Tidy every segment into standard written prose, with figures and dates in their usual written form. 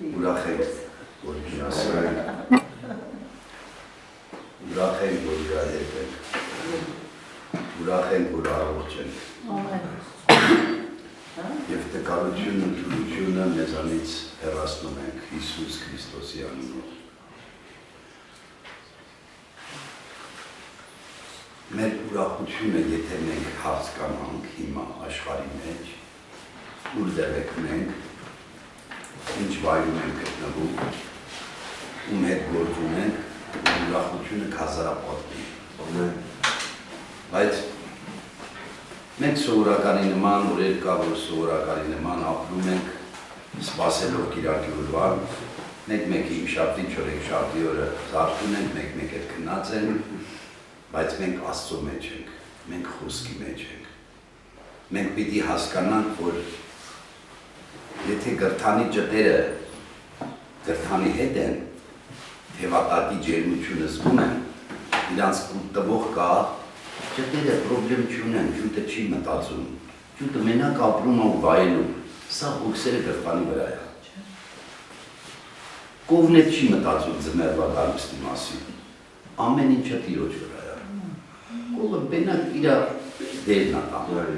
ուրախ ենք, որ ասել ենք, ուրախ ենք, որ իրա հետ ենք, ուրախ ենք, որ առողջ ենք, և տկարությունն ու թուլությունը մեզանից հեռացնում ենք Հիսուս Քրիստոսի անունով։ Մեր ուրախությունը, եթե մենք հասկանանք հիմա աշխարհի մեջ, որտեղ ենք, ինչ վայրում ենք գտնվում, ում հետ գործ ունենք, ուրախությունը կհազարապատվի։ Բայց մենք սովորականի նման, օրեր կա, որ սովորականի նման ապրում ենք, սպասելով Կիրակի օրվան, մեկ-մեկի իշաբթի, չորեքշաբթի օրը զարթում ենք, մեկ-մեկ հետ քնած ենք, բայց մենք Աստծո մեջ ենք, մենք խոսքի մեջ ենք։ Մենք պիտի հասկանանք, որ եթե գրթանի ջտերը գրթանի հետ են, թևատատի ջերմությունը զգում են, իրանց տվող կա, ջտերը պրոբլեմ չունեն, ջուտը չի մտածում, ջուտը մենակ ապրում ու վայելում, սա հոգսերը գրթանի վրա է։ Կովն էլ չի մտածում ձմեռվա գալուստի մասին, ամեն ինչը Տիրոջ վրա է։ Կովը մենակ իրա դերն է տանում։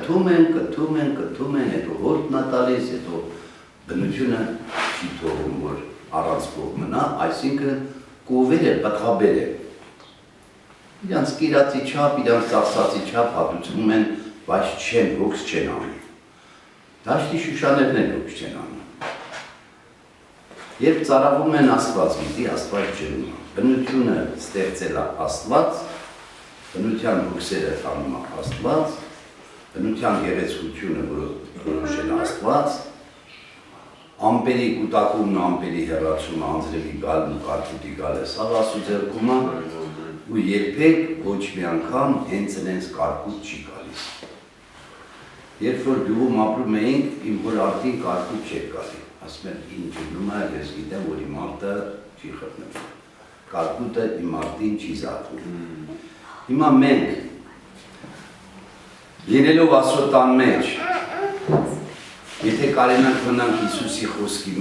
Կթում են, հետո հորտն է տալիս, հետո բնությունը չի թողում, որ առանց կով մնա, այսինքն կովերը պտղաբեր է։ Իրանց կիրացի չափ, իրանց ծախսացի չափ հատուցվում են, բայց չեն, հոգս չեն անում։ Դաշտի շուշաներն են հոգս չեն անում։ Երբ ծարավում են Աստված, գիտի Աստված ջրում, բնությունը ստեղծել է Աստված, բնության հոգսերը տանում է Աստված, բնության գեղեցկությունը որոշել է Աստված, ամպերի կուտակումն ու ամպերի հեռացումը, անձրևի գալն ու կարկուտի գալը սաղ Աստծո ձեռքում է, ու երբեք ոչ մի անգամ հենց իրենց կարկուտ չի գալիս։ Երբ որ գյուղում ապրում էինք, իմ հոր արդին կարկուտ չէր գալի, ասում են ինչ ջնում է, ես գիտեմ, որ իմ արդը չի խտնվում, կարկուտը իմ արդին չի զարթվում։ Հիմա մենք, լինելով Աստծո տան մեջ, եթե կարենանք մնանք Հիսուսի խոսքի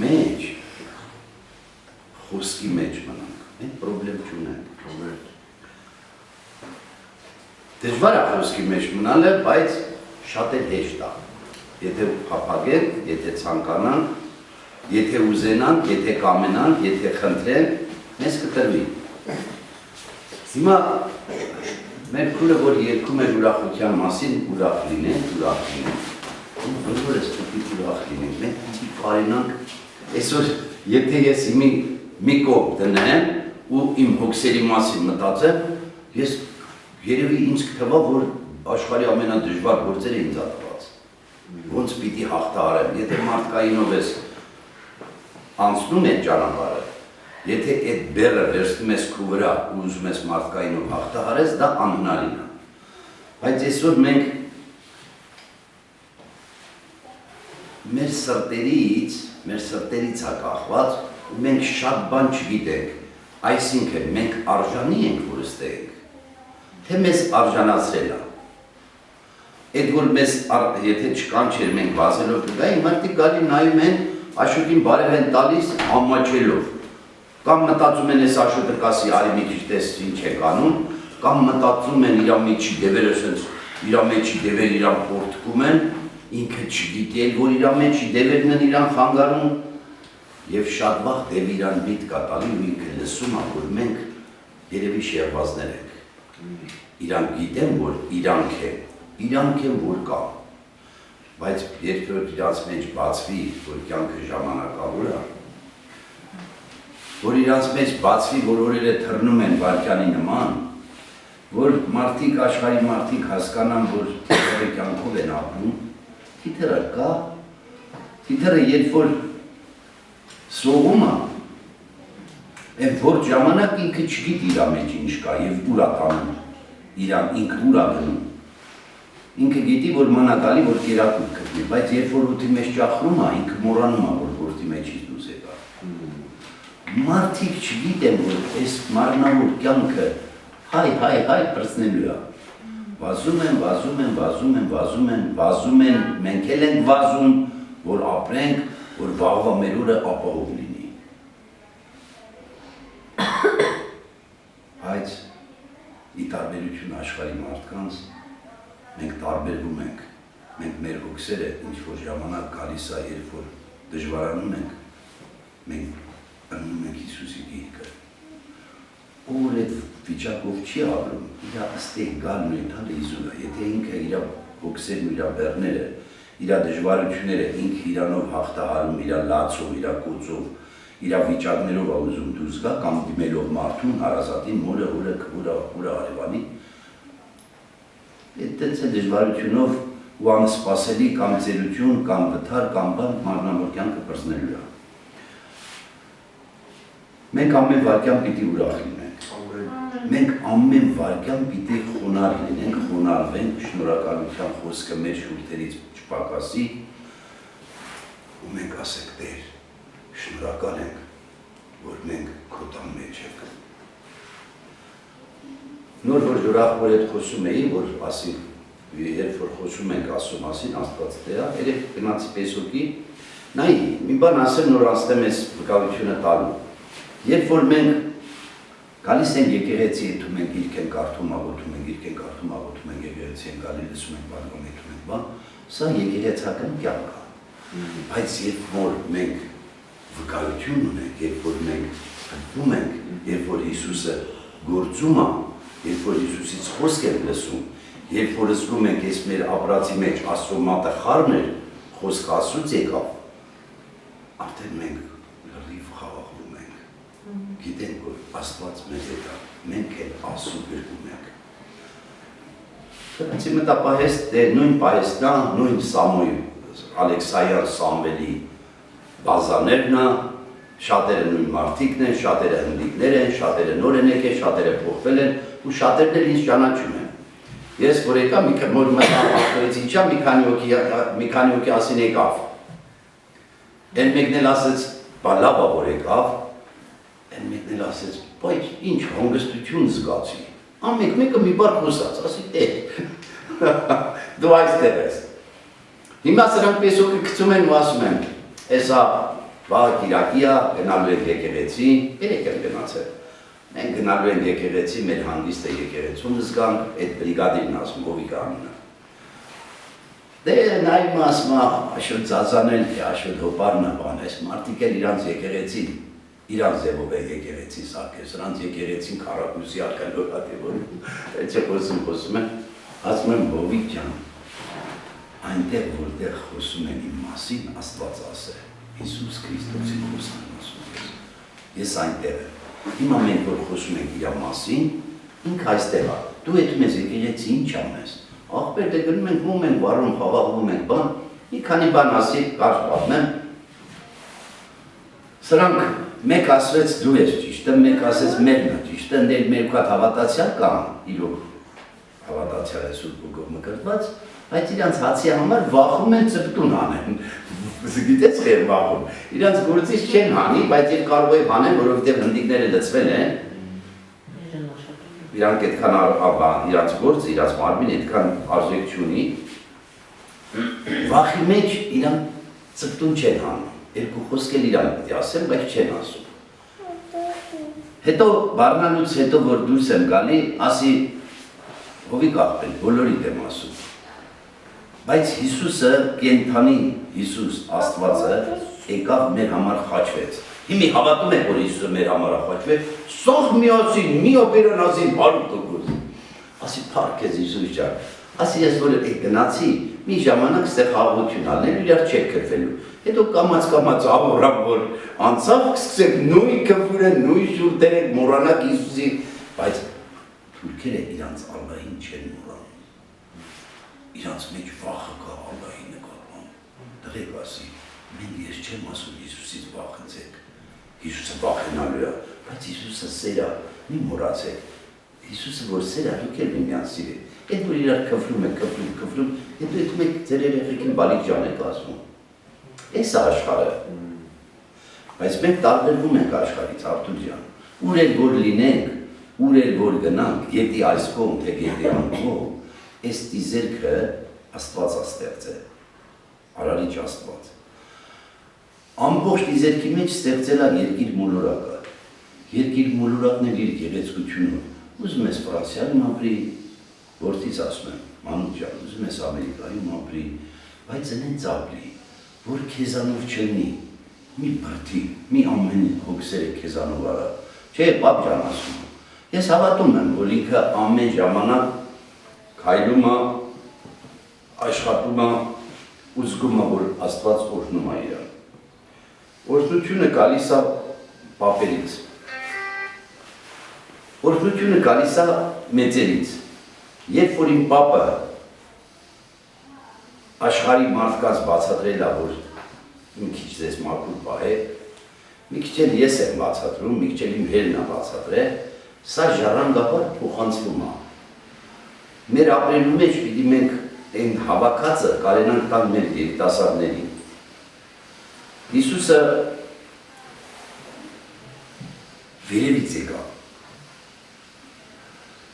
մեջ մնանք, մենք պրոբլեմ չունենք։ Դժվար է խոսքի մեջ մնալը, բայց շատ էլ հեշտ է։ Եթե փափագենք, եթե ցանկանանք, եթե ուզենանք, եթե կամենանք, եթե խնդրենք, մեզ կտրվի։ Հիմա մեր քուրը, որ երգում էր ուրախության մասին, ուրախ լինենք, որ ես պիտի ուրախ լինենք, մենք պիտի կարենանք, այսօր եթե ես մի կողմ դնեմ ու իմ հոգսերի մասին մտածեմ, ես երևի ինձ կթվա, որ աշխարհի ամենադժվար գործերը ինձ ատված, ոնց պիտի հաղթահարեմ, եթե մարդկայինով ես անցնում այդ ճանապարհը, եթե այդ բեռը վերցնում ես քո վրա ու ուզում ես մարդկայինով հաղթահարես, դա անհնարին է։ Բայց այսօր մենք մեր սրտերից է կախված, ու մենք շատ բան չգիտենք, այսինքն մենք արժանի ենք, որ ստենք, թե մեզ արժանացրել է։ Այդ որ մեզ, եթե չկանչեր մենք վազելով կգայի, մարդիկ գալի նայում են, Աշոտին բարև են տալիս ամաչելով, կամ մտածում են ես Աշոտը կասի արի մի քիչ տես ինչ եք անում, կամ մտածում են իրա մեջի դևերը սենց, իրա մեջի դևեր իրան պորտկում են, ինքը չգիտի էլ, որ իրա մեջի դևերն են իրան խանգարում, և շատ վաղ դև իրան միտք է տալի ու ինքը լսում է, որ մենք երևի շեղվածներ ենք։ Իրան գիտեմ, որ իրանք են, որ կա, բայց երբ որ իրանց մեջ բացվի, որ կյանքը ժամանակավոր է, որ իրանց մեջ բացվի, որ օրերը թռնում են վարկյանի նման, որ մարդիկ, աշխարհի մարդիկ հասկանան, որ կյանքով են ապրում, թիթերը կա, թիթերը երբ որ սողում է, այդ որ ժամանակ ինքը չգիտի իրա մեջ ինչ կա և ուր է տանում, իրան ինքը ուր է գնում, ինքը գիտի, որ մանակալի, որ կերակուտ կգնի, բայց երբ որ ոտի մեջ ճախրում է, ինքը մոռանում է, որ որդի մեջից դուս եկա։ Մարդիկ չգիտեն, որ այս մարմնավոր կյանքը հայ պրծնելու է։ Վազում են, մենք էլ ենք վազում, որ ապրենք, որ վաղվա մեր օրը ապահով լինի։ Բայց ի տարբերություն աշխարհի մարդկանց մենք տարբերվում ենք, մենք մեր հոգսերը ինչ-որ ժամանակ գալիս է, երբ որ դժվարանում ենք, մենք ընկնում ենք Հիսուսի գիրկը։ Ով այդ վիճակով չի ապրում, իր ըստեղ գալն ու ընդհանրը Հիսուսը, եթե ինքը իր հոգսերն ու իր բեռները, իր դժվարությունները ինքը իրանով հաղթահարում, իր լացով, իր կոծով, իր վիճակներով է ուզում դուրս գա, կամ դիմելով մարդուն, հարազատին, մորը, հորը, արևանի, այդտենց է դժվարությունով ու անսպասելի կամ ծերություն, կամ վթար, կամ բան մարմնավոր կյանքը պրծնելու է։ Մենք ամեն վարկյան պիտի ուրախ լինենք։ Մենք ամեն վարկյան պիտի խոնարհ լինենք, խոնարհվենք, շնորհակալության խոսքը մեր շուրթերից չպակասի, ու մենք ասենք Տեր, շնորհակալ ենք, որ մենք քո տան մեջ ենք։ Նոր որ ուրախ հետ խոսում էի, որ ասի, երբ որ խոսում ենք ասում մասին, Աստված դեա, երեք գնացի Պեսոկի, նայի, մի բան ասեմ, նոր անցնեմ ես վկայությունը տալու։ Երբ որ մենք գալիս ենք եկեղեցի, եթում ենք իրք ենք արդում աղոթում ենք, իրք ենք արդում աղոթում ենք, եկեղեցի ենք գալի լսում ենք բարգում եթում ենք բան, սա եկեղեցական կյանք է։ Բայց երբ որ մենք վկայություն ունենք, երբ որ մենք հտվում ենք, երբ որ Հիսուսը գործում է, երբ որ Հիսուսից խոսք ենք լսում, երբ որ զգում ենք ես մեր ապրածի մեջ Աստծո մատը խառն էր, խոսքը Աստծուց եկավ, արդեն մենք լրիվ խաղաղվում ենք, գիտենք, որ Աստված մեզ հետ է, մենք էլ Աստծո գրկում ենք։ Սրանցի մտապահեստ դե նույն պահեստն է, նույն Սամոյ, Ալեքսայար Սամվելի բազաներն է, շատերը նույն մարդիկն են, շատերը հնդիկներ են, շատերը նոր են եկել, շատերը փոխվել են, ու շատերն էլ ինձ ճանաչում են։ Ես որ եկա, որ մտապահեցի ինչա, մի քանի հոգի ասին եկավ։ Են մեկն էլ ասեց, բա լավ է որ եկավ, են մեկն էլ ասեց, բայց ինչ հանգստություն զգացի։ Ամեն մեկը մի բառ խոսած, ասի դու այստեղ ես։ Հիմա սրանք Պեսոկը գցում են ու ասում են, էսա վաղ Կիրակի է, գնալու ենք եկեղեցի, երեք եմ գնացել։ Մենք գնալու ենք եկեղեցի, մեր հանգիստը եկեղեցում զգանք, այդ բրիգադիրն ասում, Հովիկ անունը։ Դե նայում ասում, աշոտ ծազանել, աշոտ հոպարն է բան, այս մարդիկ էլ իրանց եկեղեցին, իրանց ձևով է եկեղեցի սարքել, սրանց եկեղեցին քառակուսի արկալորատևոր, այդ չէ խոսում են, ասում եմ Հովիկ ջան, այնտեղ որտեղ խոսում են իմ մասին, Աստված ասե, Հիսուս Քրիստոսի խոսան ասում ես, ես այնտեղ եմ, հիմա մենք որ խոսում ենք իր մասին, ինք այստեղ է, դու էդ մեզ եկեղեցի ինչ անես, աղբեր դե գնում ենք ում ենք, վարում, խաղաղվում ենք, բան, մի քանի բան ասի, կարճ պատմեմ, սրանք մեկ ասվեց դու ես ճիշտը, մեկ ասեց մերն է ճիշտը, ընդել մեր կատ հավատացյալ կան, իրոք հավատացյալ է Սուրբ Գողմը գրված, բայց իրանց հացի համար վախում են ծպտուն անեն, գիտես խեր վախում, իրանց գործից չեն հանի, բայց երբ կարող է հանեն, որովհետև հնդիկները լծվել են, իրանք այդքան իրանց գործը, իրանց մարմին այդքան արժեք չունի, վախի մեջ իրանք ծպտուն չեն հանում, երկու խոսք էլ իրանք պիտի ասեն, բայց չեն ասում։ Հետո բառնալուց հետո, որ դուրս եմ գալի, ասի, Հովիկ աղբեր, բոլորիդ եմ ասում։ Բայց Հիսուսը, կենթանի Հիսուս Աստվածը, եկավ մեր համար խաչվեց։ Հիմի հավատում եք, որ Հիսուսը մեր համար խաչվեց, սող միացին, մի օպերան ասին 100%։ Ասի, փառք ես Հիսուս ջան։ Ասի, ես որ գնացի, մի ժամանակ ստեղ խաղաղություն ալներ, իրար չեք քրվելու։ Հետո կամաց ավորամ, որ անցավ, սկսեք նույն քվուրը, նույն շուրթերը մոռանաք Հիսուսի, բայց թուրքերը իրանց Ալլահին չեն մոռանում։ Իրանց մեջ վախը կա Ալլահի նկատմամբ։ Դղեք ասի, մենք ես չեմ ասում Հիսուսից վախեցեք։ Հիսուսը վախենալու է, բայց Հիսուսը սեր է, մի մոռացեք։ Հիսուսը որ սեր է, դուք էլ միմյանց սիրեք։ Այդ որ իրար քվրում եք, հետո այդ մեկ ձեր երեխեքին բալիկ ջան եք ասում։ Էս է աշխարհը։ Բայց մենք տարբերվում ենք աշխարհից, Արտուր ջան։ Ուր էլ որ լինենք, ուր էլ որ գնանք, գետի այս կողմ, թե գետի այն կողմ, այս տիզերքը Աստված է ստեղծել, Արարիչ Աստված։ ամբողջ դիզերքի մեջ ստեղծել է երկիր մոլորակը։ Երկիր մոլորակն էլ իր գեղեցկությունը։ Ուզում ես Ֆրանսիայում ապրի, որդից ասում եմ, մանուկ ջան, ուզում ես Ամերիկայում ապրի, բայց այնց ապրի, որ քեզանով չլինի, մի բրդի, մի ամեն հոգսերը քեզանով արա։ Չէ, պապ ջան ասում եմ։ Ես հավատում եմ, որ ինքը ամեն ժամանակ քայլում է, աշխատում է, ու զգում է, որ Աստված օրհնում է իրան։ Օրհնությունը գալիս է պապերից։ Օրհնությունը գալիս է մեծերից։ Երբ որ իմ պապը աշխարհի մարդկանց բացատրել է, որ մի քիչ ձեզ մաքուր պահե, մի քիչ էլ ես եմ բացատրում, մի քիչ էլ իմ հերն է բացատրել, սա ժառանգաբար փոխանցվում է։ Մեր ապրելու մեջ պիտի մենք այն հավաքածը կարենանք տալ մեր երիտասարդներին։ Հիսուսը վերևից եկավ։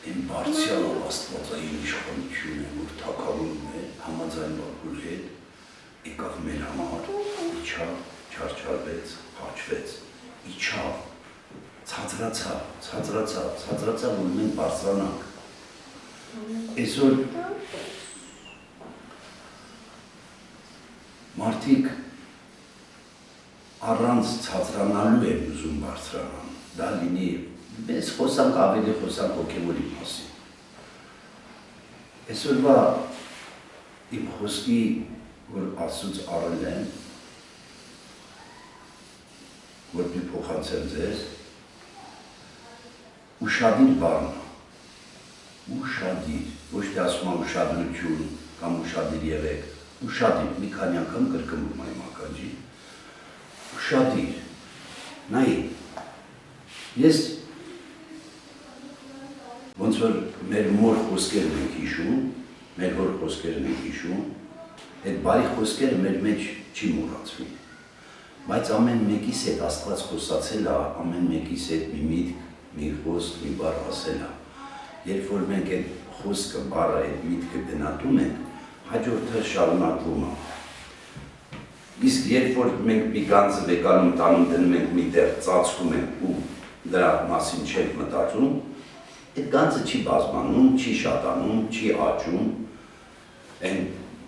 Այն բարձրյալ Աստվածային իշխանությունը, որ թագավորում է համաձայն Բաբուր հետ, եկավ մեր համար, իջավ, չարչարվեց, խաչվեց, իջավ, ցածրացավ, որ մենք բարձրանանք։ Այսօր մարդիկ առանց ցածրանալու են ուզում բարձրանան, դա լինի, mēs խոսանք ավելի խոսանք հոգևորի մասին։ Այսօրվա իմ խոսքի, որ Աստծուց առել եմ, որ դու փոխանցեմ ձեզ, ուշադիր բառն է, ուշադիր, ոչ թե ասում եմ ուշադրություն կամ ուշադիր եղեք, ուշադիր, մի քանի անգամ կրկնում եմ ականջին, ուշադիր, նայի, ես ոնց որ մեր մոր խոսքերն ենք հիշում, մեր հոր խոսքերն ենք հիշում, այդ բարի խոսքերը մեր մեջ չի մոռացվի, բայց ամեն մեկիս հետ Աստված խոսացել է, ամեն մեկիս հետ մի միտք, մի խոսք, մի բառ ասել է, երբ որ մենք այդ խոսքը, բառը, այդ միտքը գնահատում ենք, հաջորդը շարունակվում է։ Իսկ երբ որ մենք մի գանձը վեկանում տանում դնում ենք միտեղ ծածկում ենք ու դրա մասին չենք մտածում, այդ գանձը չի բազմանում, չի շատանում, չի աճում, այն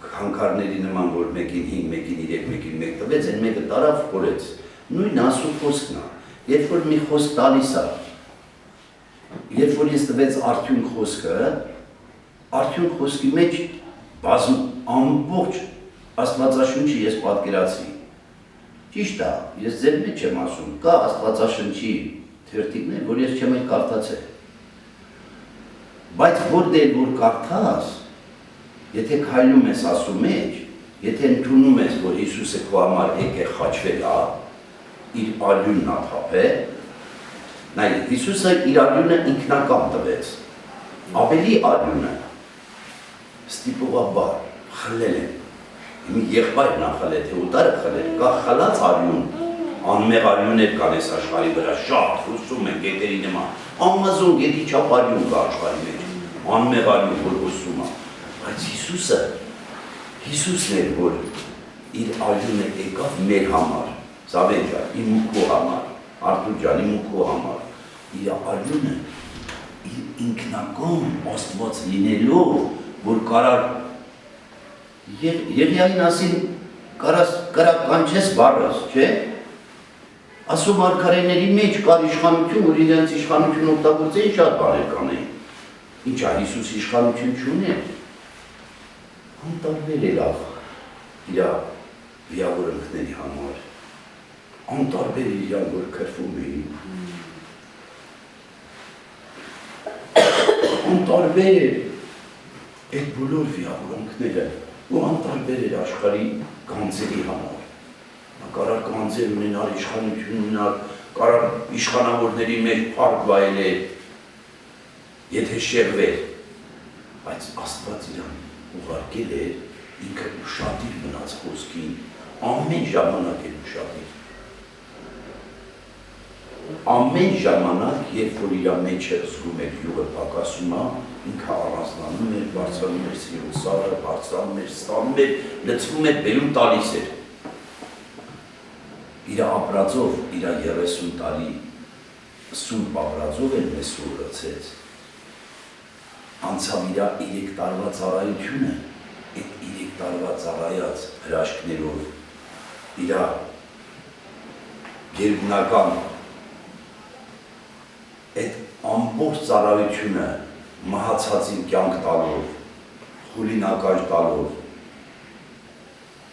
քանքարների նման, որ մեկին 5, մեկին 3, մեկին 1 տվեց, այն մեկը տարավ կորեց։ Նույն Աստծո խոսքն է։ Երբ որ մի խոսք տալիս է, երբ որ ես տվեց արդյունք խոսքը, արդյունք խոսքի մեջ ամբողջ Աստվածաշունչը ես պատկերացրի։ Ճիշտ է, ես ձեր մեջ չեմ ասում, կա Աստվածաշնչի թերթիկներ, որ ես չեմ էլ կարդացել։ Բայց որտեղ որ կարդաս, եթե քայլում ես Աստծո մեջ, եթե ընդունում ես, որ Հիսուսը քո համար եկե խաչվել է, իր արյունն ա թափել, նայ, Հիսուսը իր արյունը ինքնակամ տվեց, ավելի արյունը, ստիպողաբար, խլել են, մի եղբայրն ա խլել, թե ուտարը խլել, կա խլած արյուն, անմեղ արյուններ կան ես աշխարհի վրա, շատ հուսում են գետերի նման, Ամազոն գետի չափ արյուն կա աշխարհի մեջ, անմեղ արյուն, որ հուսում է, բայց Հիսուսն էր, որ իր արյունը եկավ մեր համար, Զավեն ջան, իմ ու քո համար, Արթուր ջան, իմ ու քո համար, իր արյունը ինքնակամ Աստված լինելով, որ կարար Եղիային ասին կարականչես բառս, չէ, ասում արքարեների մեջ կար իշխանություն, որ իրենց իշխանություն օգտագործեին շատ բաներ կանեին, ինչ է Հիսուս իշխանություն չունի, անտարբեր է լավ իր վիավորնքների համար, անտարբեր է իրան, որ քրվում էին, անտարբեր է այդ բոլոր վիավորնքները, ու անտարբեր էր աշխարհի գանձերի համար, կարար գանձեր ունենալ, իշխանություն ունենալ, կարար իշխանավորների մեջ փառք վայելել, եթե շեղվեր, բայց Աստված իրան ուղարկել էր, ինքը ուշադիր մնաց խոսքին, ամեն ժամանակ էր ուշադիր։ Ամեն ժամանակ, երբ որ իր մեջը զգում էր յուղը պակասում է, ինքը առանձնանում էր, բարձրանում էր սիրուն սարը, բարձրանում էր, ստանում էր, լցվում էր, բերում տալիս էր։ իր ապրածով, իր 30 տարի սուրբ ապրածով էլ մեզ սուրացեց։ Անցավ իր 3 տարվա ծառայությունը, այդ 3 տարվա ծառայած հրաշքներով, իր գերբնական այդ ամբողջ ծառայությունը մահացածին կյանք տալով, խուլին ականջ տալով,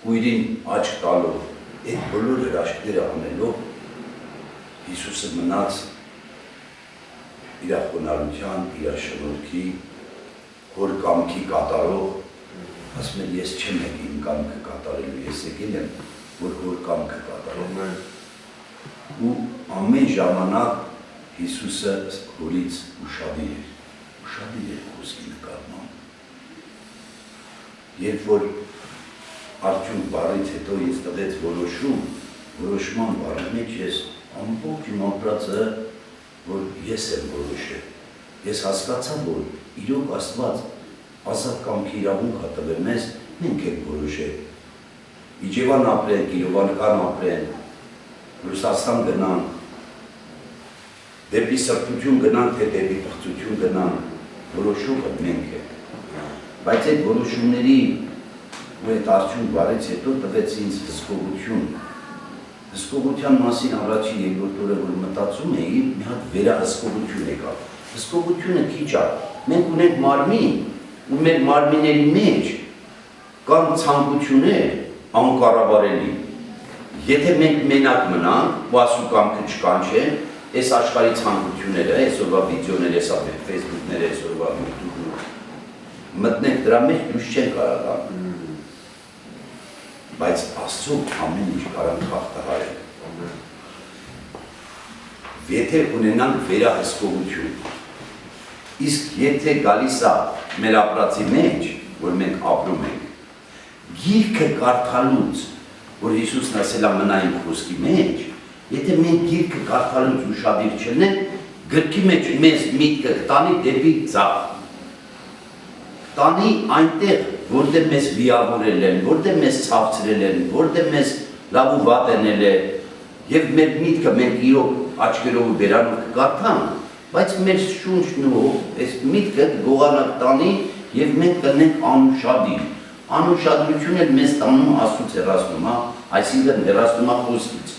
կույրին աչք տալով, այդ բոլոր հրաշքները անելով, Հիսուսը մնաց իր խոնարհության, իր շնորհքի, հոր կամքի կատարող, ասում են ես չեմ եկել իմ կամքը կատարելու, ես եկել եմ, որ հոր կամքը կատարող։ Ու ամեն ժամանակ Հիսուսը հորից ուշադիր էր խոսքի նկատմամբ։ Երբ որ արդյունք բառից հետո ինձ տվեց որոշման բառի մեջ ես ամբողջ իմ ապրածը, որ ես եմ որոշել, ես հասկացա, որ իրոք Աստված ազատ կամքի իրավունք տվել մեզ, մենք ենք որոշել։ Իջևան ապրենք, Իրովանական ապրենք, Ռուսաստան գնանք, դեպի սրբություն գնանք, թե դեպի պղծություն գնանք, որոշումը մենք ենք։ Բայց այդ որոշումների ու այդ արդյունք բարից հետո տվեց ինձ հսկողություն։ Հսկողության մասին առաջի երկրորդ օրը որ մտածում էի, մի հատ վերահսկողություն եկավ։ Հսկողությունը քիչ է։ Մենք ունենք մարմին, ու մեր մարմինների մեջ կան ցանկություններ անկառավարելի։ Եթե մենք մենակ մնանք, ու ասու կամքը չկանչեն, այս աշխարհի ցանկությունները, այսօրվա վիդեոները, հեսա Facebook-ները, այսօրվա YouTube-ը մտնենք դրա մեջ դուրս չեն կարող գալ։ Բայց Աստծո ամեն ինչ կարող հաղթահարել։ Եթե ունենանք վերահսկողություն, իսկ եթե գալիս է մեր ապրածի մեջ, որ մենք ապրում ենք, գիրքը կարդալուց, որ Հիսուսն ասել է մնա իմ խոսքի մեջ, եթե մենք գիրքը կարդալուց ուշադիր չլինենք, գրքի մեջ մեզ միտքը կտանի դեպի ձախ։ Տանի այնտեղ, որտեղ մեզ վիավորել են, որտեղ մեզ ցավցրել են, որտեղ մեզ լավ ու վատ էնել է, եւ մեր միտքը մենք իրոք աչքերով ու բերանով կկարդանք, բայց մեր շունչն ու այս միտքը գողանակ տանի եւ մենք կնենք անուշադիր։ Անուշադրությունը մեզ տանում Աստծուց հեռացնում է, այսինքն հեռացնում է խոսքից։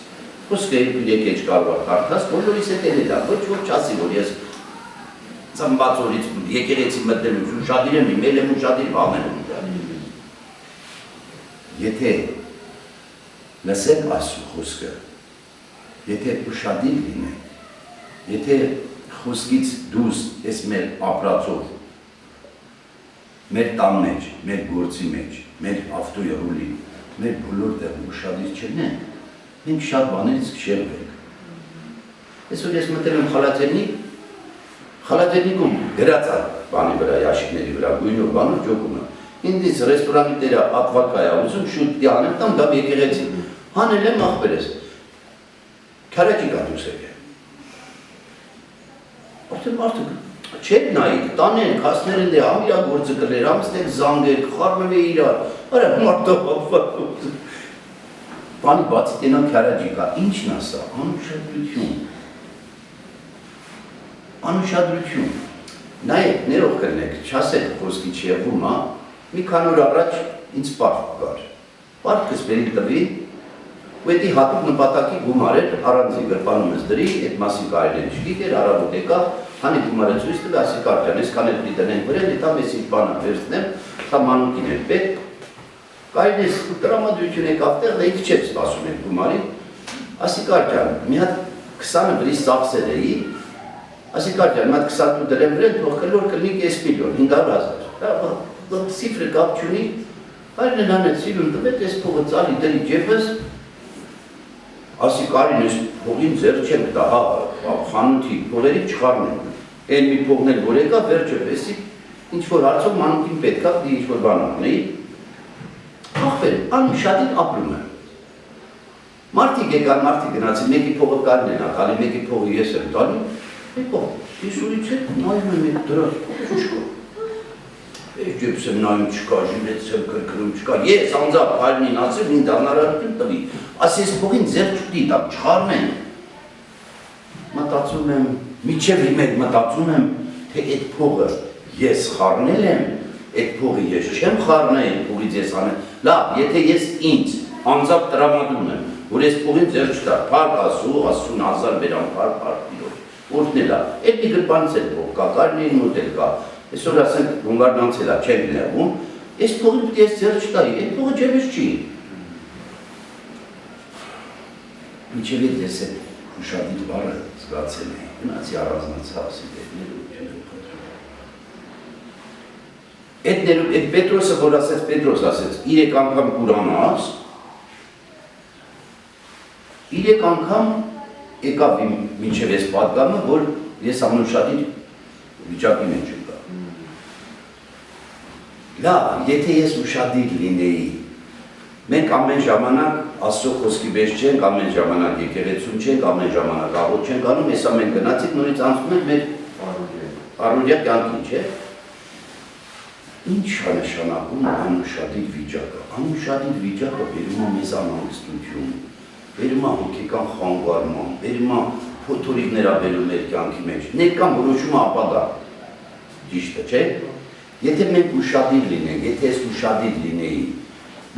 Խոսքը եկեք կարող կարդաս, բոլորիս հետ էլ է դա, ոչ ոք չասի, որ ես ծնված օրից եկեղեցի մտնելուց ուշադիր եմ, իմել եմ ուշադիր, բաներ եմ ուշադիր։ Եթե լսենք Աստծո խոսքը, եթե ուշադիր լինենք, եթե խոսքից դուրս ես մեր ապրածով, մեր տան մեջ, մեր գործի մեջ, մեր ավտոյի ռուլի, մեր բոլոր տեղում ուշադիր չլինենք, մենք շատ բաներից կշեղվենք։ Այսօր ես մտել եմ խալաթերնիկում գրած է բանի վրա, ящикների վրա, գույնով, բանով ջոկումը։ Ինձ ռեստորանի տերը ակվակա է ուզում, շուտ դիանել տամ, դա եկեղեցի։ Հանել եմ ախպերես։ Քարակի կա դուս եկել։ Արդեն մարդը չեր նայիք, տանեն, կասներ են դե համ իրա գործը կլեր, համ ստեղ զանգեր, խարվել է իրար, արա մարդը հապվատ։ Բանի բացի տենան քարաջի կա, ինչն ասա, անուշադրություն, նայեք, ներող կրնեք, չասեք խոսքի չեղվում, մի քանի օր առաջ ինձ պարկ կար, պարկս բերի տվի, ու էդի հատուկ նպատակի գումար էր, առանձի գրպանում ես դրի, էդ մասին կարել են չգիտեր, առավոտ եկա, հանի գումարը ծույս տվի, ասի կարճան, ես կանետ պի տնենք վրեն, դետամ ես իմ բանը վերցնեմ, տա մանուկին էր պետ, կարել ես տրամադրություն եք ավտեղ, դա ինձ չեմ սպասում են գումարին, ասի կարճան, մի հատ 20 վրի սաղսել էի, ասի կարճան, մի հատ 28 դրեմ վրեն, թող կլոր կլնի 5 միլիոն, 500,000, սիֆրը կապ չունի, կարել են անել սիրուն տվետ, ես փողը ծալի դրի ջեպս, ասի կարին ես փողին ձեր չեմ տա, խանութի, փողերի չխարնեմ, են մի փողն էլ որ եկա, վերջը եսի, ինչ-որ հարցով մանուկին պետք է, դի ինչ-որ բան անեի, ախպեր, անուշադիր ապրում եմ։ Մարդիկ եկան, մարդիկ գնացին, մեկի փողը կարին են ատալի, մեկի փողը ես եմ տալի, եկող, ես ուրից հետ նայում եմ էդ դրած, փողը չկա։ Ջեբս եմ նայում չկա, ժիրեց եմ կրկնում չկա, ես անձամբ հայրնին ասել, ինձ անարարություն տվի, ասի ես փողին ձեր չուտի տակ, չխարնեն։ Մտածում եմ, միջև հիմեք մտածում եմ, թե այդ փողը ես խարնել եմ, այդ փողի ես չեմ խարնել, այդ փողից ես անել, լավ, եթե ես ինձ անձամբ տրամադրում եմ, որ ես փողին ձեր չտա, փարք ասու, 80,000 բերամ փարք տիրոջ, որն է լավ, այդ մի գրպանից էլ փող կա, կարնին մոտ էլ կա, այսօր ասենք հունվարնանց էլ չեմ գնեղում, այս փողին պիտի ես ձեր չտայի, այդ փողը ջևես չի։ Միջև ետ ես այդ ուշադիր բարը զգացել էի, գնացի առանձնացա ասի դեպներում չեմ խնդրում։ Այդ Պետրոսը, որ ասեց, Պետրոս ասեց, 3 անգամ Ղուրանաս, 3 անգամ եկավ մինչև ես պատգամը, որ ես ամենուշադիր վիճակի մեջ եմ կա։ Լավ, եթե ես ուշադիր լինեի, մենք ամեն ժամանակ Աստծո խոսքի մեջ չենք, ամեն ժամանակ եկեղեցում չենք, ամեն ժամանակ աղոտ չենք անում, ես ամեն գնացիք նորից անցնում ենք մեր առօրյա կյանքին, չէ՞։ Ինչ է նշանակում անուշադիր վիճակը։ Անուշադիր վիճակը բերում է մեզ անհանգստություն, բերում է հոգեկան խանգարման, բերում է փոթորիկներ բերում մեր կյանքի մեջ, ներկան որոշում է ապագա, ճիշտ է, չէ՞։ Եթե մենք ուշադիր լինենք, եթե ես ուշադիր լինեի,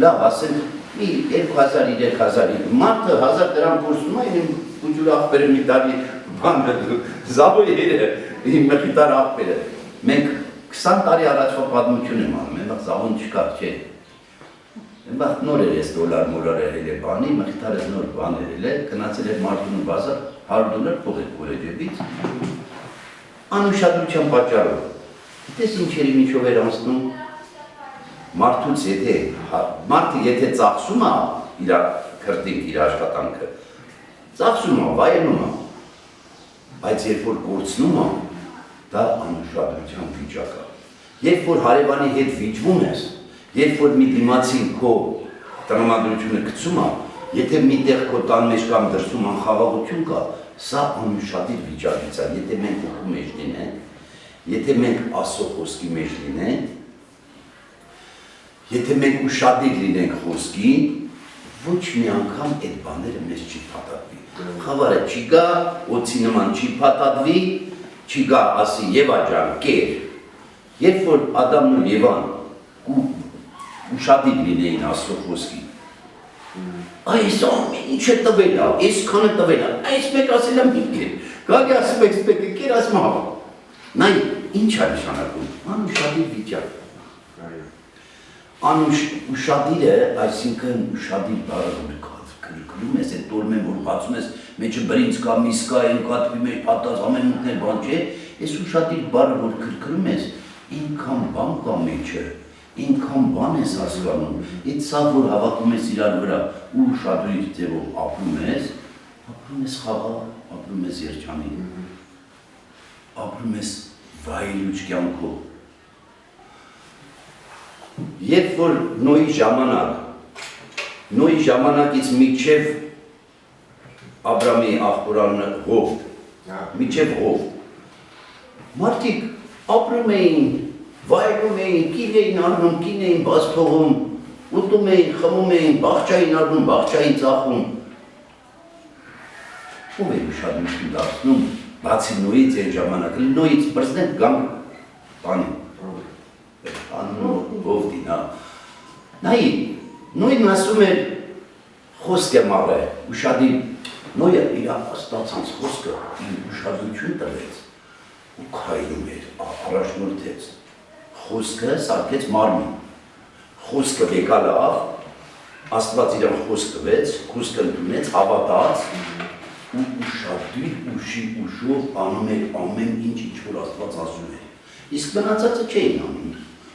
լավ, ասենք, մի 2000-3000 մարդը 1000 դրամ կորսում է, իմ ուջուր աղբերը մի տարի բանը, զավոյերը, իմ մխիտար աղբերը, մենք 20 տարի առաջվա պատմություն եմ անում, այնվաղ զավոն չկար, չէ։ Այնվաղ նոր էր ես դոլար մոլար երել է բանի, մխիտարս նոր բան երել է, կնացել էր մարդուն բազար, $100 փող է կորե ջեբից, անուշադրության պատճառով։ Դες ինչերի միջով էր անցնում, մարդուց եթե ծախսում է իր քրտինք, իր աշխատանքը, ծախսում է, վայելում է, բայց երբ որ կորցնում է, դա անուշադրության վիճակ է։ Երբ որ հարևանի հետ վիճվում ես, երբ որ մի դիմացին քո տրամադրությունը գցում է, եթե միտեղ քո տան մեջ կամ դրսում անխաղաղություն կա, սա անուշադիր վիճակից է, եթե մենք ուղու մեջ լինենք, եթե մենք Աստծո խոսքի մեջ լինենք, եթե մենք ուշադիր լինենք խոսքին, ոչ մի անգամ այդ բաները մեզ չի փաթաթվի։ Խավարը չի գա, օձի նման չի փաթաթվի, չի գա ասի Եվա ջան, կեր։ Երբ որ Ադամն ու Եվան ուշադիր լինեին Աստծո խոսքին, այս ամեն ինչ է տվել է, այսքանը տվել է, այս մեկ ասել է մի կեր, գագի ասում եք սպեկը կեր, ասում է հավա։ Նայ, ինչ է նշանակում, անուշադիր վիճակ։ Անուշադիրը, այսինքն ուշադիր բառը գրգրում ես, այդ տորմեն որ բացում ես, մեջը բրինձ կա, միս կա, այն կատվի մեջ պատած, ամեն մուտներ բան չէ, այս ուշադիր բառը որ գրգրում ես, ինքան բան կա մեջը, ինքան բան ես հասկանում, այդ սա որ հավատում ես իրար վրա ու ուշադրիր ձևով ապրում ես խաղաղ, ապրում ես երջանիկ, ապրում ես վայելուչ կյանքով։ Երբ որ Նոյի ժամանակից միջև Աբրամի աղբորանը Հովտ, միջև Հովտ, մարդիկ ապրում էին, վայելում էին, կին էին առնում, կին էին բաց թողում, ուտում էին, խմում էին, բաղջային առնում, բաղջային ծախում։ Ով էր ուշադրություն դարձնում, բացի Նոյից այն ժամանակը, Նոյից բրզնենք գանք բանի։ Աննու Հովտին, նայի, Նոյն ասում էր խոսք է մաղը, ուշադիր, Նոյը իր աստացանց խոսքը ուշադրություն տվեց ու քայլում էր, առաջնորդեց, խոսքը սարքեց մարմին, խոսքը եկալ ավ, Աստված իրան խոսք տվեց, խոսքը ընդունեց, հավատաց ու ուշադրիր ուշի ուշով անում էր ամեն ինչ որ Աստված ասում էր, իսկ մնացածը չէին անում։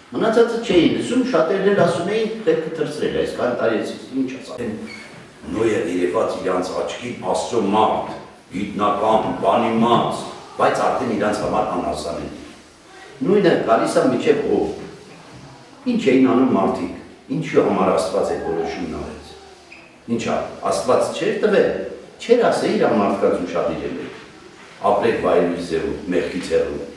Մնացածը չէին լսում, շատերն էլ ասում էին, պետք է թրծրել, այսքան տարեցից ինչ ասեմ։ Նոյը երևաց իրանց աչքի Աստծո մարդ, գիտնական, բանիմաց, բայց արդեն իրանց համար անհասանելի։ Նույնը գալիս է միջև Հով։ Ինչ էին անում մարդիկ, ինչի համար Աստված այդ որոշումն արեց։ Ինչա, Աստված չէր տվել, չէր ասել իր մարդկանց ուշադիր եղեք, ապրեք վայելուչ ձևով, մեղքից հեռու։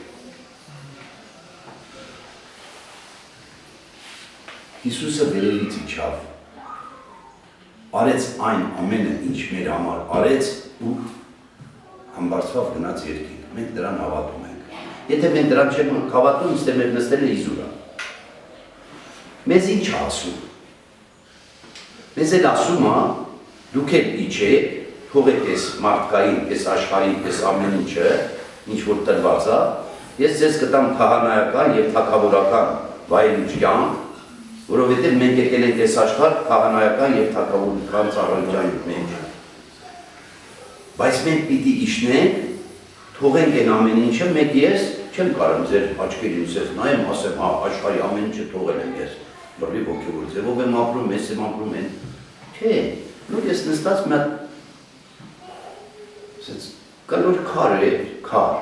Հիսուսը վերելից իջավ, արեց այն ամենը, ինչ մեր համար արեց ու համբարձվավ գնաց երկինք, մենք դրան հավատում ենք, եթե մենք դրան չենք հավատում, իստե մեր նստել է իզուրա, մեզ ինչ ասում, մեզ էլ ասում է, դուք էլ իջեք, թողեք ես մարդկային, ես աշխարհի, ես ամեն ինչը, ինչ որ տրված է, ես ձեզ կտամ քահանայական և թագավորական վայրիչ կյանք, որովհետև մենք եկել ենք այս աշխարհ քահանայական և թագավորական ծառայության մեջ։ Բայց մենք պիտի իջնենք, թողենք այն ամեն ինչը, մեկ ես չեմ կարող ձեր աչքերից ես նայեմ, ասեմ, հա, աշխարհի ամեն ինչը թողել եմ ես, բռնի ոգևոր ձևով եմ ապրում, ես եմ ապրում են։ Չէ, նույն ես նստած մի հատ կլոր քար էր, քար,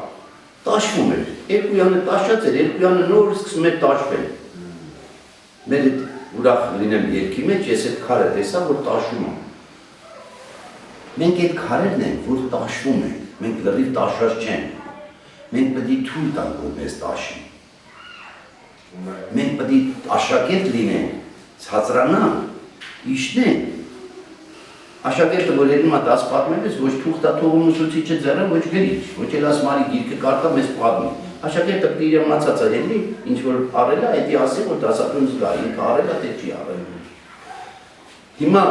տաշվում էր, երկույանը տաշած էր, երկույանը նոր սկսում էր տաշվել։ Մեր հետ ուրախ լինեմ երկի մեջ, ես այդ քարը տեսա, որ տաշում եմ։ Մենք այդ քարերն ենք, որ տաշվում ենք, մենք լրիվ տաշած չենք, մենք պետք է թույլ տանք, որ մեզ տաշի։ Մենք պետք է աշակերտ լինենք, ցածրանանք, իջնենք։ Աշակերտը, որ երնում է 10 պատմելիս, ոչ թուղթա թողում ուսուցիչը ձեռը, ոչ գրիչ, ոչ էլ ասմարի գիրքը կարտա մեզ պատմի։ Աշակերտը պետք է իր մնացած ալելի, ինչ որ արել է, այդի ասի, որ դասատուն զգա, ինքը արել է, թե չի արել։ Հիմա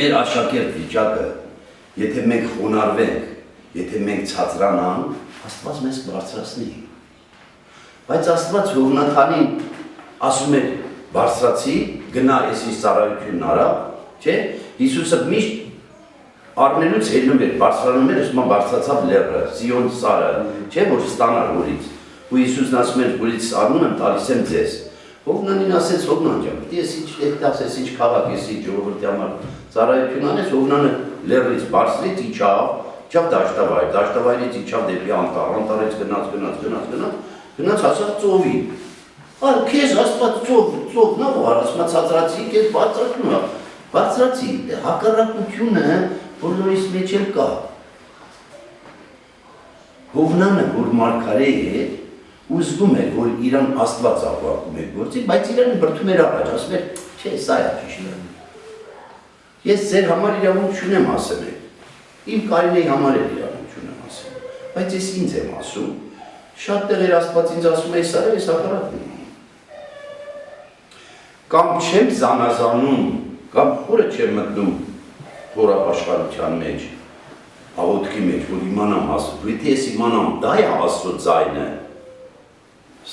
մեր աշակերտ վիճակը, եթե մենք խոնարհվենք, եթե մենք ցածրանանք, Աստված մեզ բարձրացնի։ Բայց Աստված Հովնաթանին ասում էր, բարձրացի, գնա ես ինձ ծառայությունն արա, չէ՞։ Հիսուսը միշտ առնելուց ելնում էր, բարձրանում էր, ասում բարձրացավ լեռը, Սիոն սարը, չէ՞ որ ստանար որից։ Ու Հիսուսն ասում էր, որից առնում եմ, տալիս եմ ձեզ։ Հովնանին ասեց, Հովնան ջան, ես ինչ ասես, ինչ քաղաք ես ի ժողովրդի համար ծառայություն անես, Հովնանը լեռից բարձրից իջավ դաշտավայրից իջավ դեպի անտառ, անտառից գնաց հասավ ծովի։ Այ քեզ Աստված ծովն ա որ ասում ցածրացի, քեզ բարձրացնում ա։ Բարձրացի, հակառակությունը բոլորիս մեջ էլ կա։ Հովնանը, որ մարգարե է, ուզգում էր, որ իրան Աստված ապակում է գործի, բայց իրան բրդում էր առաջ, ասում էր, չէ, սա է ճիշտը։ Ես ձեր համար իրավունք չունեմ ասեմ եք, իմ կարինեի համար էլ իրավունք չունեմ ասեմ, բայց ես ինձ եմ ասում, շատ տեղեր Աստված ինձ ասում է, սա է, ես հակառակն եմ։ Կամ չեմ զանազանում, կամ որը չեմ մտնում խորապաշխարության մեջ, աղոթքի մեջ, որ իմանամ ասում, եթե ես իմանամ, դա է Աստծո ձայնը,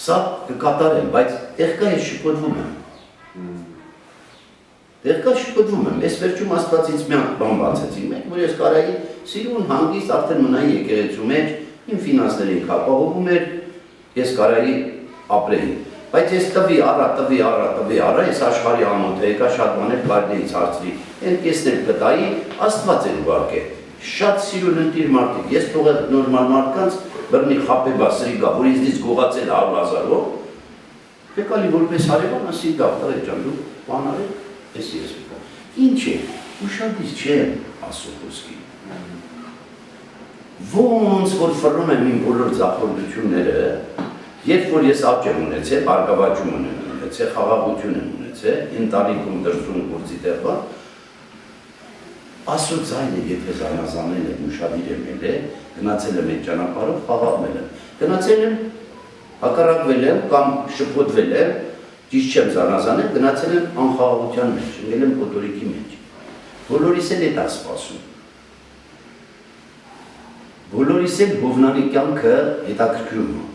սա կկատարեմ, բայց տեղկա ես շփոթվում եմ։ Տեղկա շփոթվում եմ, ես վերջում Աստվածից մի հատ բան բացեցի մեկ, որ ես կարայի սիրուն հանգիստ արդեն մնայի եկեղեցու մեջ, իմ ֆինանսներին ապահովում էր, ես կարայի ապրեի։ Բայց ես տվի առա, ես աշխարհի ամոթ եկա, շատ բաներ բարդեից հարցրի, են կեսներ կտայի, Աստված էր ուղարկել։ Շատ սիրուն ընտիր մարդիկ, ես թողել նորմալ մարդկանց բռնի խապե բասրի գա, որ ինձնից գողացել 100,000-ով, եկալի որպես հարևան, ասի դավտար ջան, դու բան արեք, ես մեկա։ Ինչ է, ուշադիր չեմ ասում խոսքի։ Ոնց որ ֆռնում եմ իմ բոլոր ձախորդությունները, երբ որ ես աճ եմ ունեցել, բարգավաճում եմ ունեցել, խաղաղություն եմ ունեցել, ընտանիքում դրսում գործի տեղը, Աստծո ձայնը եթե զանազանել եմ, ուշադիր եմ ելել, գնացել եմ այդ ճանապարհով, խաղաղվել եմ, գնացել եմ, հակառակվել եմ կամ շփոթվել եմ, ճիշտ չեմ զանազանել, գնացել եմ անխաղաղության մեջ, ընկել եմ կոտորիկի մեջ, բոլորիս էլ դա սպասում, բոլորիս էլ Հովնանի կյանքը հետաքրքրում է,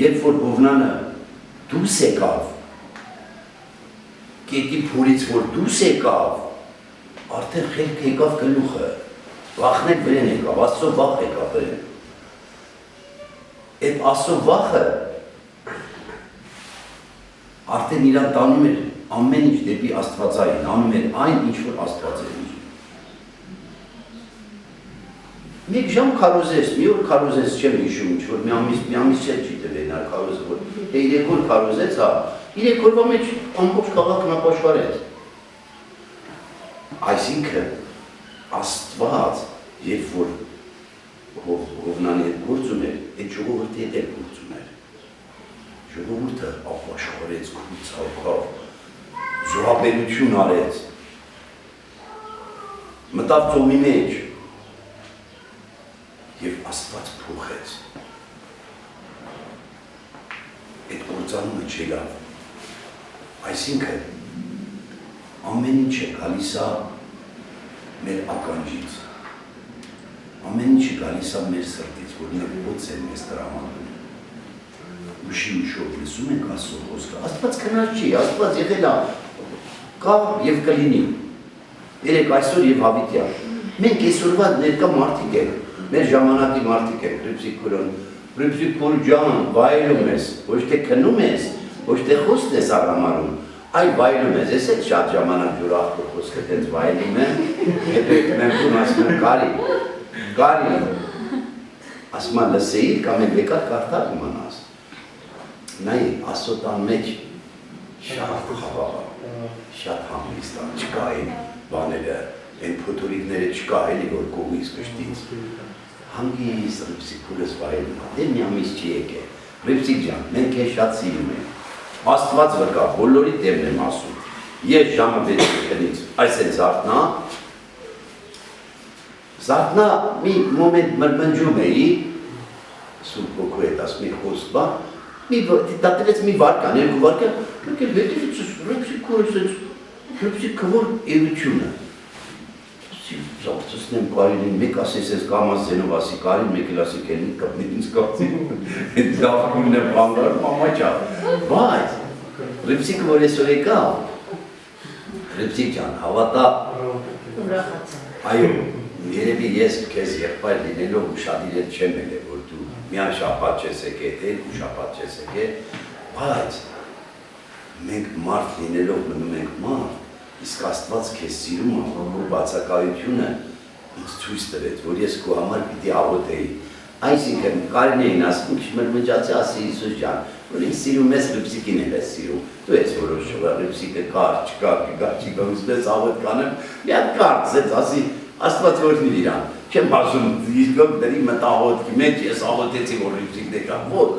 երբ որ Հովնանը դուրս եկավ, կետի փորից որ դուրս եկավ, արդեն խելք եկավ գլուխը, վախնել վրեն եկավ, Աստծո վախ եկավ վրեն։ Այդ Աստծո վախը արդեն իրան տանում էր ամեն ինչ դեպի Աստվածային, անում էր այն, ինչ որ Աստված էր ուզում։ Մեկ ժամ քարոզես, մի օր քարոզես չեմ հիշում, ինչ որ մի ամիս չէ չի տվել նա քարոզը, որ 3 օր քարոզեց, հա, 3 օրվա մեջ ամբողջ քաղաքն ապաշխարեց։ Այսինքն Աստված, երբ որ Հովնանի հետ գործում էր, այդ ժողովրդի հետ էլ գործում էր։ ժողովուրդը ապաշխարեց ցավով, զոհաբերություն արեց, մտավ ծոմի մեջ և Աստված փոխեց։ Այդ կործանումը չէ լավ, այսինքն ամեն ինչ է գալիս է մեր ականջից, ամեն ինչ է գալիս է մեր սրտից, որ մենք ոնց են մեզ տրամադրում։ Ուշով լսում ենք Աստծո խոսքը, Աստված քնած չի, Աստված եղել է կա և կլինի։ Երեք այսօր և հավիտյան։ Մենք այսօրվա ներկա մարդիկ ենք, մեր ժամանակի մարդիկ ենք, Պրիպսիկ քուր ջան, վայելում ես, ոչ թե քնում ես, ոչ թե խոսքն ես առամարում, այլ վայելում ես, ես էլ շատ ժամանակ ջուրախտոր խոսքը տենց վայելում եմ, հետո եկնեմ տուն ասում եմ կարի, ասում եմ լսեիր կամ եմ եկար կարդալ իմանաս։ Նայ Աստծո տան մեջ շատ խաղաղ, շատ հանգիստ է, չկա այն բաները, այն փոթորիկները չկա էլի որ կողմից կշտից։ Հանգիստ Պրիպսիկ քուրս վայելում է, դե մի ամիս չի եկել։ Պրիպսիկ ջան, մենք քեզ շատ սիրում ենք։ Աստված վկա, բոլորի դեմն եմ ասում։ Ես ժամը 6-ից այս էլ Զարթնա մի մոմենտ մրմնջում էի, Սուրբ Հոգու հետ ասում մի խոսք բա, դա տրեց մի վարկան, երկու վարկան, Պրիպսիկ քուրս Պրիպսիկ քվոր էությունը։ Զավթուսնեմ կարին, մեկ ասես ես կամաս զենով ասի կարին, մեկ էլ ասի կելին կպնիտ ինձ կապցի, հետ զավթումն եմ բանգար, մամա չա, բայց, Պրիպսիկը որ այսօր եկա, Պրիպսիկ ջան, հավատա, այո, երևի ես քեզ եղբայր լինելով ուշադիր հետ չեմ ելել, որ դու միան շաբաթ չես եկել, երկու շաբաթ չես եկել, բայց մենք մարդ լինելով մնում ենք մարդ, իսկ Աստված քեզ սիրում է, որ բացակայությունը ինձ ցույց տվեց, որ ես քո համար պիտի աղոթեի։ Այսինքն կարին էին ասում, քիչ մրմնջացի ասի Հիսուս ջան, որ ինձ սիրում ես, Պրիպսիկին էլ ես սիրում։ Դու ես որոշում, Պրիպսիկը կար, չկա, ուզպես աղոթ կանեմ, մի հատ կարծեց, ասի Աստված օրհնի իրան։ Չեմ ասում, իսկ դրի մտաղոթքի մեջ ես աղոթեցի, որ Պրիպսիկն եկա, ոչ,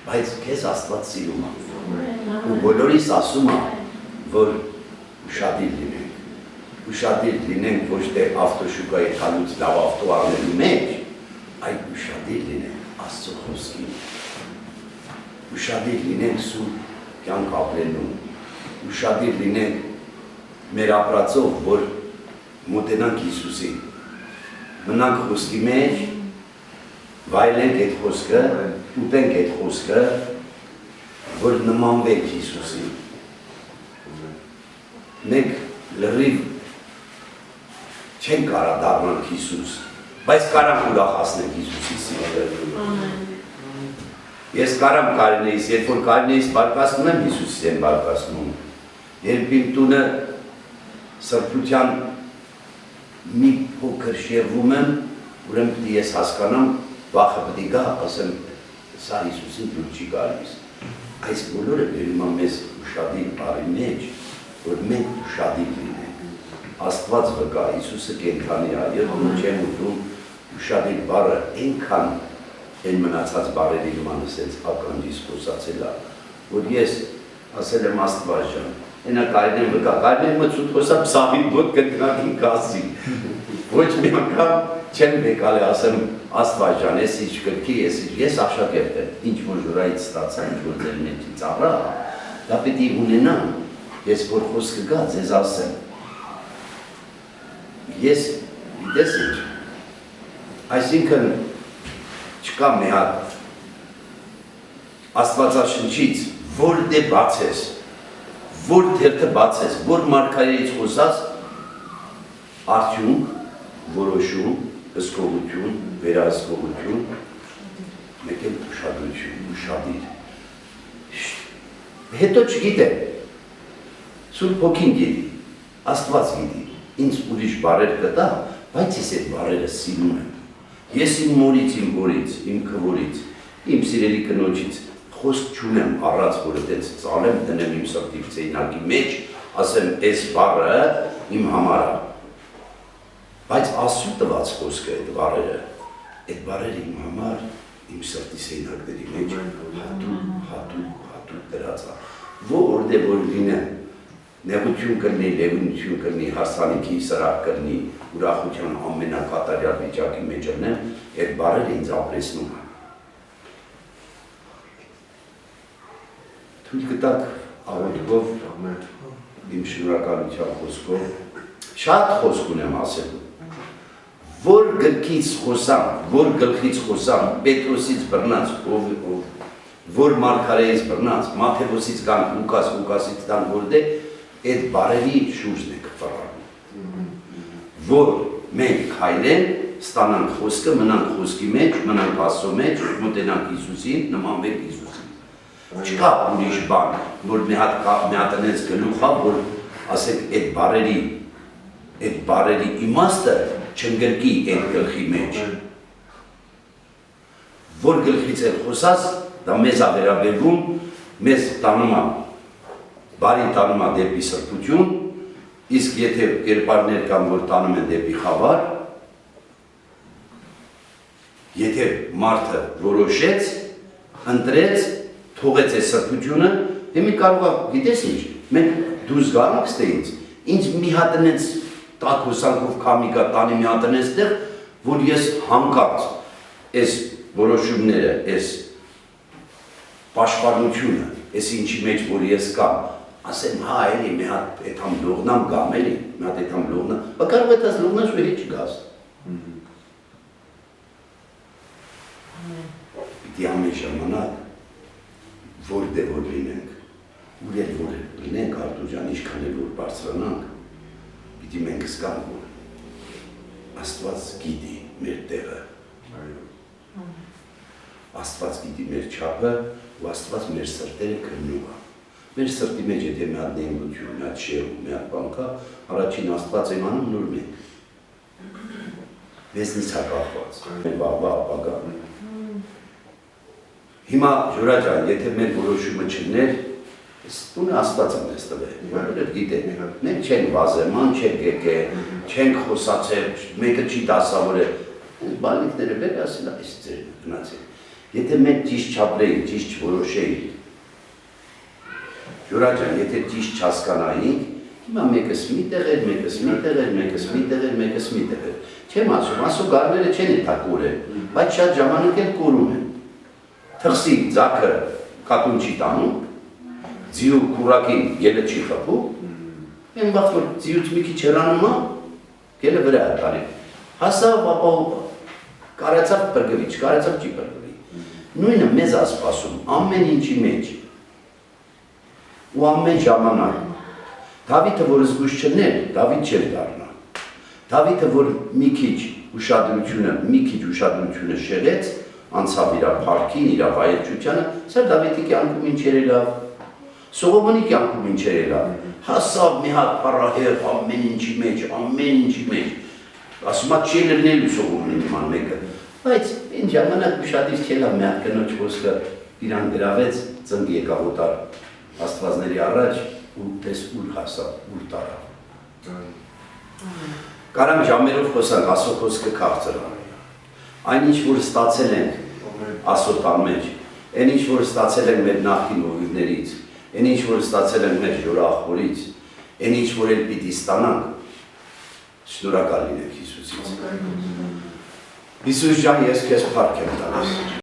բայց քեզ Աստված սիրում է։ Ու բոլորիս ասում է, որ ուշադիր լինենք ոչ թե ավտոշուկայի խանութ լավ ավտո առնելու մեջ, այլ ուշադիր լինենք Աստծո խոսքին, ուշադիր լինենք սուրբ կյանք ապրելուն, ուշադիր լինենք մեր ապրածով, որ մոտենանք Հիսուսին, մնանք խոսքի մեջ, վայելենք այդ խոսքը, ուտենք այդ խոսքը, որ նմանվենք Հիսուսին։ Մենք լրիվ չենք կարա դառնանք Հիսուս, բայց կարամ ուրախացնենք Հիսուսի սիրտը։ Ես կարամ կարինեիս, երբ որ կարինեիս բարկասնում եմ, Հիսուսից եմ բարկասնում։ Երբ իմ տունը սրբության մի փոքր շեղվում եմ, ուրեմն պիտի ես հասկանամ, վախը պիտի գա, ասեմ, սա Հիսուսին դուր չի գալիս։ Այս բոլորը բերում է մեզ ուշադիր բարի մեջ, որ մենք ուշադիր լինենք։ Աստված վկա, Հիսուսը կենդանի է, երբ ու չեմ ուտում ուշադիր բառը այնքան այն մնացած բառերի նման ասենց ականջից խոսացել է, որ ես ասել եմ Աստված ջան, այնա կարին վկա, կարին մցուտ խոսա պսաղին ոտ կտնագին կասի, ոչ մի անգամ չեմ վեկալ է ասեմ Աստված ջան, ես ինչ կրքի, ես աշակերտ եմ, ինչ որ ժորայից ստացա, ինչ որ ձեր մեջից առա, դա պիտի ունենամ, ես որ խոսքը գա, ձեզ ասեմ, ես դես ինչ, այսինքն չկա մի հատ Աստվածաշնչից, որ դե բացես, որ թերթը բացես, որ մարգարեից խոսած, արդյունք, որոշում, հսկողություն, վերահսկողություն, մեկ էլ ուշադրություն, ուշադիր։ Հետո չգիտեմ, Սուրբ Հոգին գիտի, Աստված գիտի, ինձ ուրիշ բառեր կտա, բայց ես այդ բառերը սիրում եմ։ Ես իմ մորից, իմ հորից, իմ քվորից, իմ սիրելի կնոջից խոսք չունեմ առած, որ այդպես ծալեմ, դնեմ իմ սրտի ցեյնակի մեջ, ասեմ, այս բառը իմ համար է։ Բայց Աստծո տված խոսքը այդ բառերը իմ համար, իմ սրտի ցեյնակների մեջ հատուկ դու դրածա, որտեղ որ լինեն, նեղություն կլինի, լևունություն կլինի, հարսանիքի սրահ կլինի, ուրախության ամենակատարյալ վիճակի մեջ ելնեմ, այդ բարերը ինձ ապրեցնում են։ Թույլ կտակ աղոթքով, իմ շնորհակալության խոսքով, շատ խոսք ունեմ ասելու, որ գրքից խոսամ, Պետրոսից բռնած, որ Մարգարեից բռնած, Մատթեոսից գան Լուկասից տան որտեղ այդ բարերի շուրջն է կվարանում, որ մենք քայլեն, ստանանք խոսքը, մնանք խոսքի մեջ, մնանք Աստծո մեջ, մոտենանք Հիսուսին, նմանվենք Հիսուսին։ Չկա ուրիշ բան, որ մի հատ այնպես գլուխ ա, որ ասեք այդ բարերի իմաստը չընկրկի այդ գլխի մեջ։ Որ գլխից էլ խոսած, դա մեզ ա վերաբերվում, մեզ տանում ա, բարի տանում ա դեպի սրբություն, իսկ եթե կերպարներ կան, որ տանում են դեպի խավար, եթե մարդը որոշեց, ընտրեց, թողեց է սրբությունը, հիմի կարող ա, գիտես ինչ, մենք դուրս գանք ստեից, ինձ մի հատ ընեց տակ հոսանքով կամիկա տանի մի հատ ընեց տեղ, որ ես հանկարծ ես որոշումները, ես պաշտպանությունը, ես ինչի մեջ, որ ես կամ, ասեմ, հա, էլի, մի հատ էթամ լողնամ գամ, էլի, մի հատ էթամ լողնամ, բա կարող էթաս լողնաշ վերի չգաս։ Պիտի ամեն ժամանակ, որտեղ որ լինենք, ուր էլ որ լինենք, Արտուր ջան, ինչքան էլ որ բարձրանանք, պիտի մենք զգանք, որ Աստված գիտի մեր տեղը, Աստված գիտի մեր չափը, ու Աստված մեր սրտերը քննում է։ Մեր սրտի մեջ եթե մի հատ նեղություն, մի հատ շեղում, մի հատ բան կա, առաջին Աստված իմանում նոր մենք։ Մեզնից է կախված, վաղվա ապագա։ Հիմա Ժորա ջան, եթե մեր որոշումը չլներ, տունը Աստված է մեզ տվել, գիտեք, մենք չենք վազեման, չենք եկել, չենք խոսացել, մեկը չի դասավորել, բանիկները վեր ասել, այս ձեր գնացել։ Եթե մենք ճիշտ չապրեինք, ճիշտ չորոշեինք, Ժորա ջան, եթե ճիշտ չհասկանայինք, հիմա մեկս մի տեղ էր, մեկս մի տեղ էր, մեկս մի տեղ էր, մեկս մի տեղ էր։ Չեմ ասում, ասու գարները չեն էթա կորել, բայց շատ ժամանակ էլ կորում են։ Թղսի ձակը կատուն չի տանում, ձիու կուրակին գելը չի խփում, են վաղ որ ձիուց մի քիչ հեռանում է, գելը վրա է տանի։ Հասավ, ապա կարացավ պրգվի, չկարացավ չի պրգվի։ Նույնը մեզ է սպասում, ամեն ինչի մեջ ու ամեն ժամանակ։ Դավիթը, որ զգույշ չներ, Դավիթ չէր դառնա։ Դավիթը, որ մի քիչ ուշադրությունը շեղեց, անցավ իր փառքին, իր վայելչությանը, սա Դավիթի կյանքում ինչեր է լավ, Սողոմոնի կյանքում ինչեր է լավ, հասավ մի հատ փառահեղ ամեն ինչի մեջ, ասում է չի լրնելու Սողոմոնի նման մեկը, բայց այն ժամանակ ուշադիր չէ լավ մի հատ կնոջ խոսքը իրան գրավեց, ծնկ եկավ օտար աստվածների առաջ ու պես ուր հասավ, ուր տարավ։ Կարամ ժամերով խոսանք, Աստծո խոսքը քաղցր է։ Այն ինչ որ ստացել ենք Աստծո տան մեջ, այն ինչ որ ստացել ենք մեր նախկին հովիվներից, այն ինչ որ ստացել ենք մեր ժորախորից, այն ինչ որ էլ պիտի ստանանք, շնորհակալ լինենք Հիսուսից։ Հիսուս ջան, ես քեզ փառք եմ տալիս։